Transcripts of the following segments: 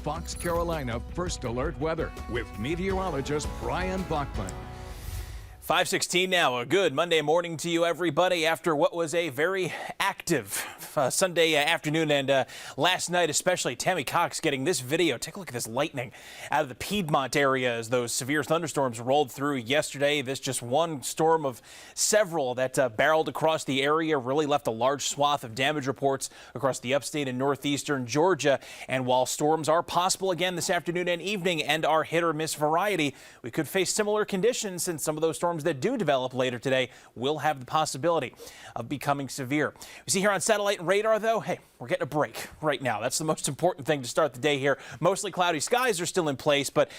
Fox Carolina First Alert Weather with meteorologist Bryan Bachman. 5:16 now. A good Monday morning to you, everybody, after what was a very active Sunday afternoon and last night, especially. Tammy Cox getting this video. Take a look at this lightning out of the Piedmont area as those severe thunderstorms rolled through yesterday. This just one storm of several that barreled across the area, really left a large swath of damage reports across the upstate and northeastern Georgia. And while storms are possible again this afternoon and evening and are hit or miss variety, we could face similar conditions, since some of those storms that do develop later today will have the possibility of becoming severe. We see here on satellite and radar, though, hey, we're getting a break right now. That's the most important thing to start the day here. Mostly cloudy skies are still in place, but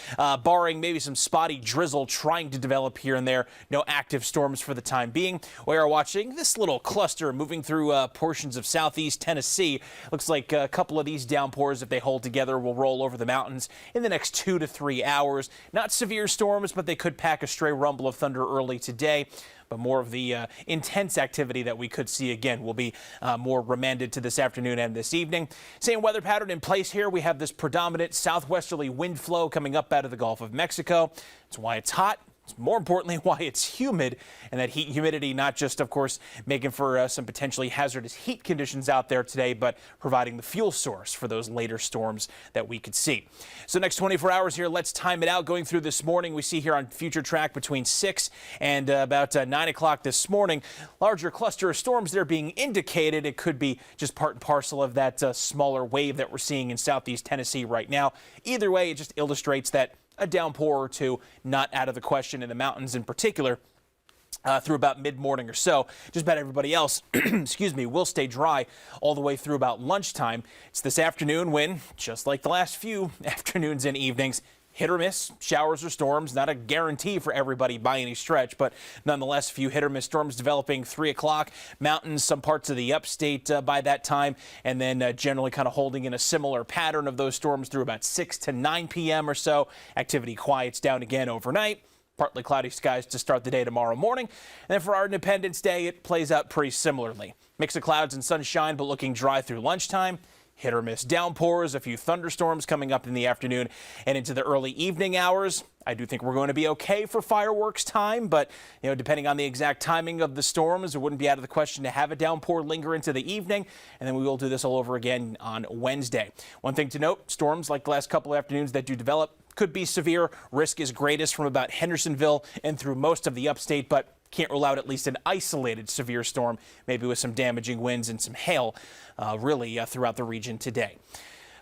barring maybe some spotty drizzle trying to develop here and there, no active storms for the time being. We are watching this little cluster moving through portions of southeast Tennessee. Looks like a couple of these downpours, if they hold together, will roll over the mountains in the next 2 to 3 hours. Not severe storms, but they could pack a stray rumble of thunder early today. But more of the intense activity that we could see again will be more remanded to this afternoon and this evening. Same weather pattern in place here. We have this predominant southwesterly wind flow coming up out of the Gulf of Mexico. It's why it's hot. It's more importantly why it's humid, and that heat and humidity not just, of course, making for some potentially hazardous heat conditions out there today, but providing the fuel source for those later storms that we could see. So next 24 hours here, let's time it out. Going through this morning, we see here on future track between 6 and about 9 o'clock this morning, larger cluster of storms there being indicated. It could be just part and parcel of that smaller wave that we're seeing in southeast Tennessee right now. Either way, it just illustrates that a downpour or two not out of the question in the mountains in particular through about mid-morning or so. Just about everybody else, excuse me, will stay dry all the way through about lunchtime. It's this afternoon when, just like the last few afternoons and evenings, hit or miss showers or storms. Not a guarantee for everybody by any stretch, but nonetheless, a few hit or miss storms developing 3 o'clock. Mountains, some parts of the upstate by that time, and then generally kind of holding in a similar pattern of those storms through about 6 to 9 p.m. or so. Activity quiets down again overnight. Partly cloudy skies to start the day tomorrow morning. And then for our Independence Day, it plays out pretty similarly. Mix of clouds and sunshine, but looking dry through lunchtime. Hit or miss downpours, a few thunderstorms coming up in the afternoon and into the early evening hours. I do think we're going to be okay for fireworks time, but depending on the exact timing of the storms, it wouldn't be out of the question to have a downpour linger into the evening, and then we will do this all over again on Wednesday. One thing to note, storms like the last couple of afternoons that do develop could be severe. Risk is greatest from about Hendersonville and through most of the upstate, but can't rule out at least an isolated severe storm, maybe with some damaging winds and some hail really throughout the region today.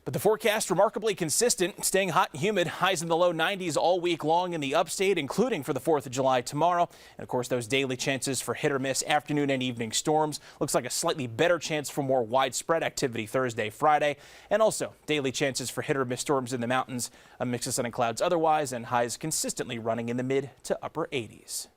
But the forecast remarkably consistent, staying hot and humid, highs in the low 90s all week long in the upstate, including for the 4th of July tomorrow. And of course, those daily chances for hit or miss afternoon and evening storms. Looks like a slightly better chance for more widespread activity Thursday, Friday, and also daily chances for hit or miss storms in the mountains. A mix of sun and clouds otherwise, and highs consistently running in the mid to upper 80s.